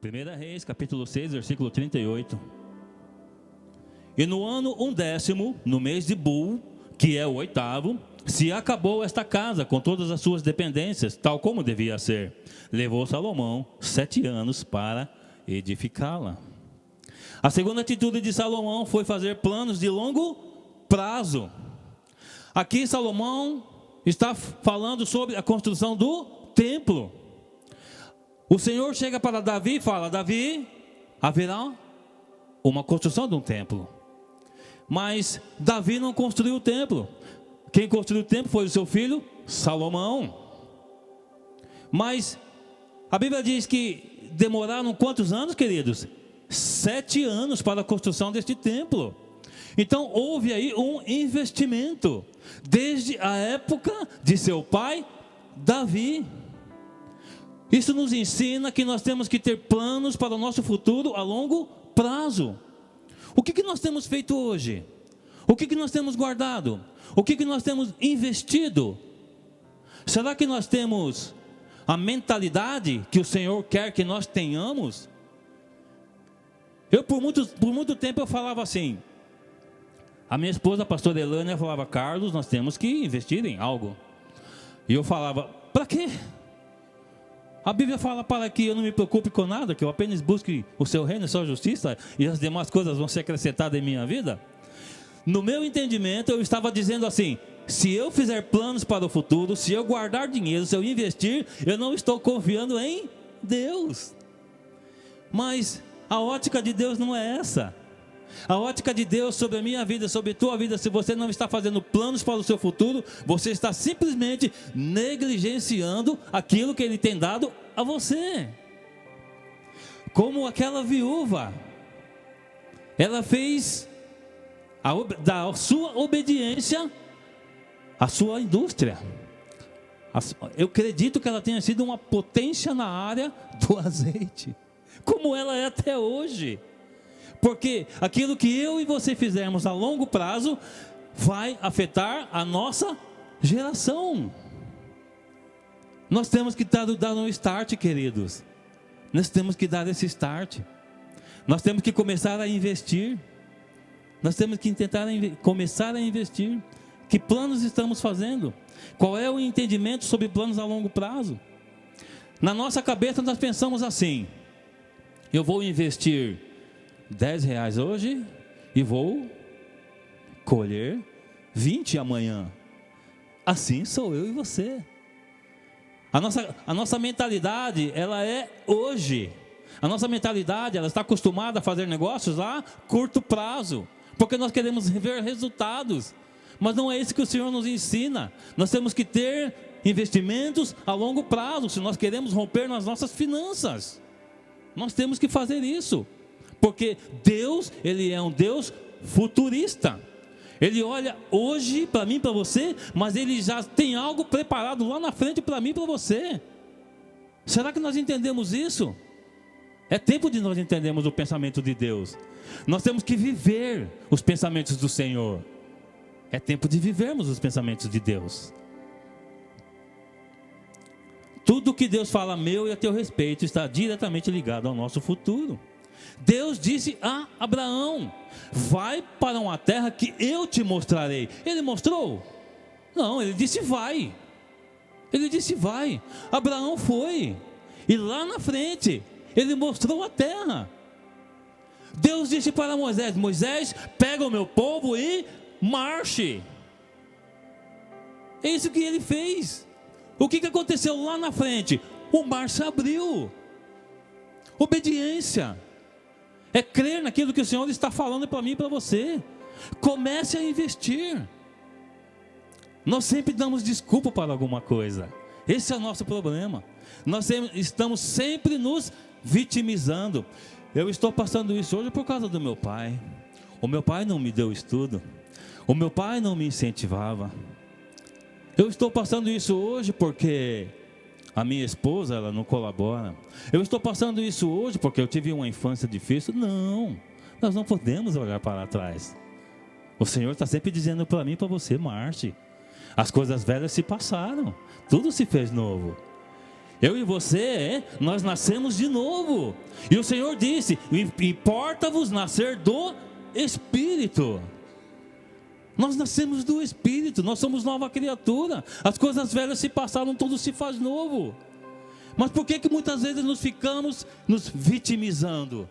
1 Reis, capítulo 6, versículo 38. E no ano 10º, no mês de Bul, que é o 8º, se acabou esta casa com todas as suas dependências, tal como devia ser. Levou Salomão 7 anos para edificá-la. A segunda atitude de Salomão foi fazer planos de longo prazo. Aqui Salomão está falando sobre a construção do templo. O Senhor chega para Davi e fala: Davi, haverá uma construção de um templo. Mas Davi não construiu o templo. Quem construiu o templo foi o seu filho Salomão. Mas a Bíblia diz que demoraram quantos anos, queridos? 7 anos para a construção deste templo. Então houve aí um investimento desde a época de seu pai Davi. Isso nos ensina que nós temos que ter planos para o nosso futuro a longo prazo. O que nós temos feito hoje? O que nós temos guardado? O que nós temos investido? Será que nós temos a mentalidade que o Senhor quer que nós tenhamos? Eu por muito tempo eu falava assim. A minha esposa, a pastora Elânia, falava: Carlos, nós temos que investir em algo. E eu falava: para quê? A Bíblia fala para que eu não me preocupe com nada, que eu apenas busque o seu reino e a sua justiça, e as demais coisas vão ser acrescentadas em minha vida. No meu entendimento, eu estava dizendo assim: se eu fizer planos para o futuro, se eu guardar dinheiro, se eu investir, eu não estou confiando em Deus. Mas a ótica de Deus não é essa. A ótica de Deus sobre a minha vida, sobre a tua vida, se você não está fazendo planos para o seu futuro, você está simplesmente negligenciando aquilo que Ele tem dado a você. Como aquela viúva, ela fez da sua obediência a sua indústria. Eu acredito que ela tenha sido uma potência na área do azeite, como ela é até hoje. Porque aquilo que eu e você fizermos a longo prazo vai afetar a nossa geração. Nós temos que dar um start, queridos. Nós temos que dar esse start. Nós temos que começar a investir. Nós temos que começar a investir. Que planos estamos fazendo? Qual é o entendimento sobre planos a longo prazo? Na nossa cabeça nós pensamos assim: eu vou investir R$10 hoje e vou colher 20 amanhã. Assim sou eu e você. A nossa mentalidade, ela é hoje. A nossa mentalidade, ela está acostumada a fazer negócios a curto prazo, porque nós queremos ver resultados. Mas não é isso que o Senhor nos ensina. Nós temos que ter investimentos a longo prazo, se nós queremos romper nas nossas finanças. Nós temos que fazer isso. Porque Deus, Ele é um Deus futurista. Ele olha hoje para mim, para você, mas Ele já tem algo preparado lá na frente para mim e para você. Será que nós entendemos isso? É tempo de nós entendermos o pensamento de Deus. Nós temos que viver os pensamentos do Senhor. É tempo de vivermos os pensamentos de Deus. Tudo que Deus fala a meu e a teu respeito está diretamente ligado ao nosso futuro. Deus disse a Abraão: vai para uma terra que eu te mostrarei. Ele mostrou? Não, ele disse vai. Ele disse vai. Abraão foi. E lá na frente, ele mostrou a terra. Deus disse para Moisés: Moisés, pega o meu povo e marche. É isso que ele fez. O que aconteceu lá na frente? O mar se abriu. Obediência é crer naquilo que o Senhor está falando para mim e para você. Comece a investir. Nós sempre damos desculpa para alguma coisa. Esse é o nosso problema. Nós estamos sempre nos vitimizando. Eu estou passando isso hoje por causa do meu pai. O meu pai não me deu estudo. O meu pai não me incentivava. Eu estou passando isso hoje porque a minha esposa, ela não colabora. Eu estou passando isso hoje porque eu tive uma infância difícil. Não, nós não podemos olhar para trás. O Senhor está sempre dizendo para mim e para você: marche. As coisas velhas se passaram, tudo se fez novo. Eu e você, nós nascemos de novo. E o Senhor disse: importa-vos nascer do Espírito. Nós nascemos do Espírito, nós somos nova criatura. As coisas velhas se passaram, tudo se faz novo. Mas por que muitas vezes nós ficamos nos vitimizando?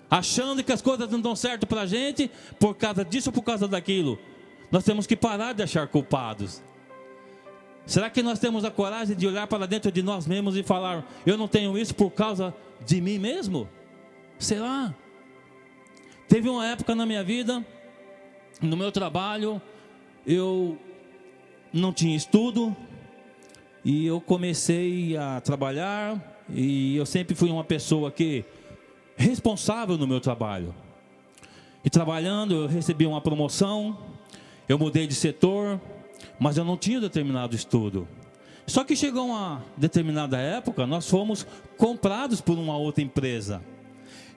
Achando que as coisas não dão certo para a gente, por causa disso ou por causa daquilo. Nós temos que parar de achar culpados. Será que nós temos a coragem de olhar para dentro de nós mesmos e falar: eu não tenho isso por causa de mim mesmo? Será? Teve uma época na minha vida, no meu trabalho, eu não tinha estudo, e eu comecei a trabalhar, e eu sempre fui uma pessoa responsável no meu trabalho. E trabalhando, eu recebi uma promoção, eu mudei de setor, mas eu não tinha determinado estudo. Só que chegou uma determinada época, nós fomos comprados por uma outra empresa.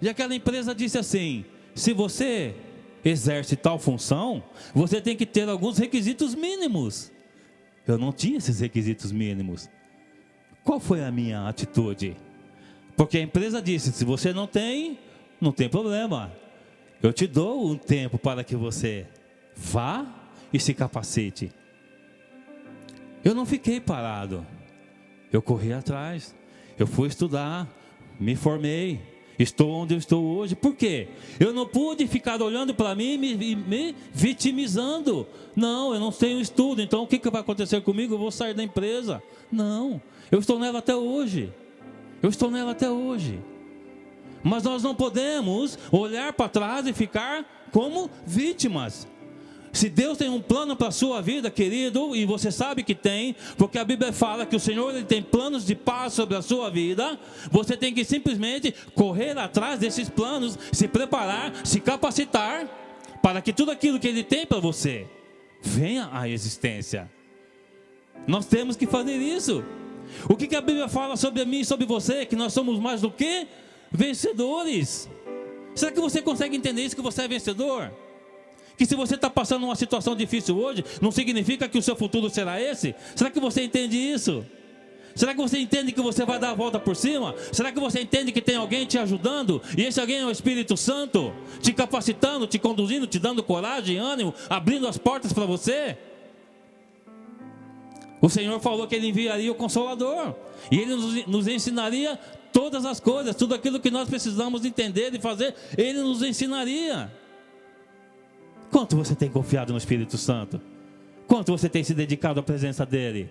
E aquela empresa disse assim: se você exerce tal função, você tem que ter alguns requisitos mínimos. Eu não tinha esses requisitos mínimos. Qual foi a minha atitude? Porque a empresa disse: se você não tem problema. Eu te dou um tempo para que você vá e se capacite. Eu não fiquei parado. Eu corri atrás. Eu fui estudar, me formei. Estou onde eu estou hoje. Por quê? Eu não pude ficar olhando para mim e me vitimizando. Não, eu não tenho estudo, então o que vai acontecer comigo? Eu vou sair da empresa. Não, eu estou nela até hoje. Mas nós não podemos olhar para trás e ficar como vítimas. Se Deus tem um plano para a sua vida, querido, e você sabe que tem, porque a Bíblia fala que o Senhor ele tem planos de paz sobre a sua vida, você tem que simplesmente correr atrás desses planos, se preparar, se capacitar, para que tudo aquilo que Ele tem para você venha à existência. Nós temos que fazer isso. O que a Bíblia fala sobre mim e sobre você? Que nós somos mais do que vencedores. Será que você consegue entender isso, que você é vencedor? Que se você está passando uma situação difícil hoje, não significa que o seu futuro será esse? Será que você entende isso? Será que você entende que você vai dar a volta por cima? Será que você entende que tem alguém te ajudando? E esse alguém é o Espírito Santo, te capacitando, te conduzindo, te dando coragem, ânimo, abrindo as portas para você? O Senhor falou que Ele enviaria o Consolador, e Ele nos ensinaria todas as coisas, tudo aquilo que nós precisamos entender e fazer, Ele nos ensinaria. Quanto você tem confiado no Espírito Santo? Quanto você tem se dedicado à presença dEle?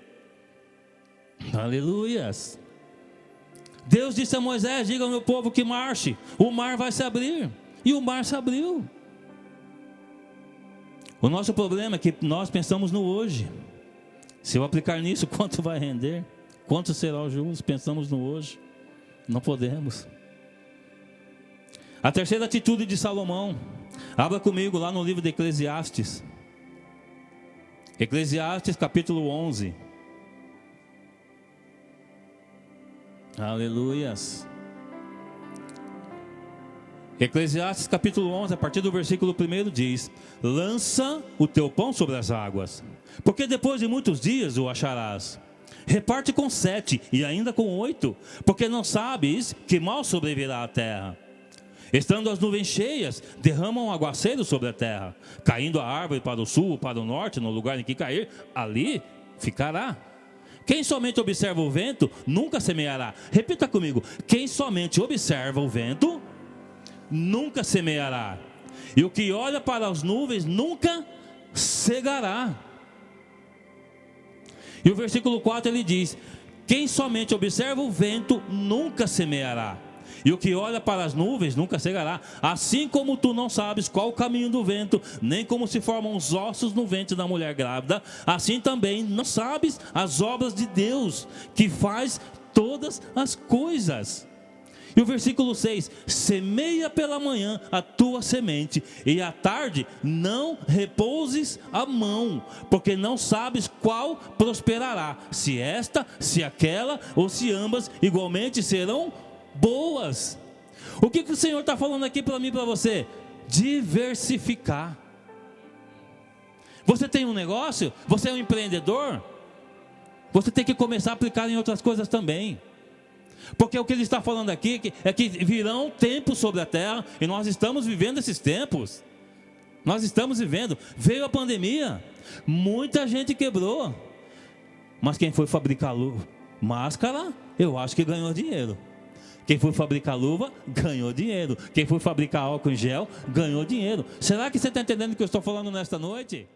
Aleluias! Deus disse a Moisés: diga ao meu povo que marche, o mar vai se abrir. E o mar se abriu. O nosso problema é que nós pensamos no hoje. Se eu aplicar nisso, quanto vai render? Quanto será o juros? Pensamos no hoje. Não podemos. A terceira atitude de Salomão. Abra comigo lá no livro de Eclesiastes. Eclesiastes capítulo 11. Aleluias. Eclesiastes capítulo 11, a partir do versículo 1 diz: lança o teu pão sobre as águas, porque depois de muitos dias o acharás. Reparte com 7 e ainda com 8, porque não sabes que mal sobrevirá à terra. Estando as nuvens cheias, derramam um aguaceiro sobre a terra, caindo a árvore para o sul, para o norte, no lugar em que cair, ali ficará. Quem somente observa o vento, nunca semeará. Repita comigo: quem somente observa o vento, nunca semeará. E o que olha para as nuvens, nunca cegará. E o versículo 4 ele diz: quem somente observa o vento, nunca semeará. E o que olha para as nuvens nunca cegará. Assim como tu não sabes qual o caminho do vento, nem como se formam os ossos no ventre da mulher grávida, assim também não sabes as obras de Deus, que faz todas as coisas. E o versículo 6: semeia pela manhã a tua semente, e à tarde não repouses a mão, porque não sabes qual prosperará, se esta, se aquela, ou se ambas igualmente serão boas. O que o Senhor está falando aqui para mim e para você? Diversificar. Você tem um negócio? Você é um empreendedor? Você tem que começar a aplicar em outras coisas também. Porque o que ele está falando aqui é que virão tempos sobre a terra, e nós estamos vivendo esses tempos. Nós estamos vivendo. Veio a pandemia, muita gente quebrou. Mas quem foi fabricar máscara, eu acho que ganhou dinheiro. Quem foi fabricar luva, ganhou dinheiro. Quem foi fabricar álcool em gel, ganhou dinheiro. Será que você está entendendo o que eu estou falando nesta noite?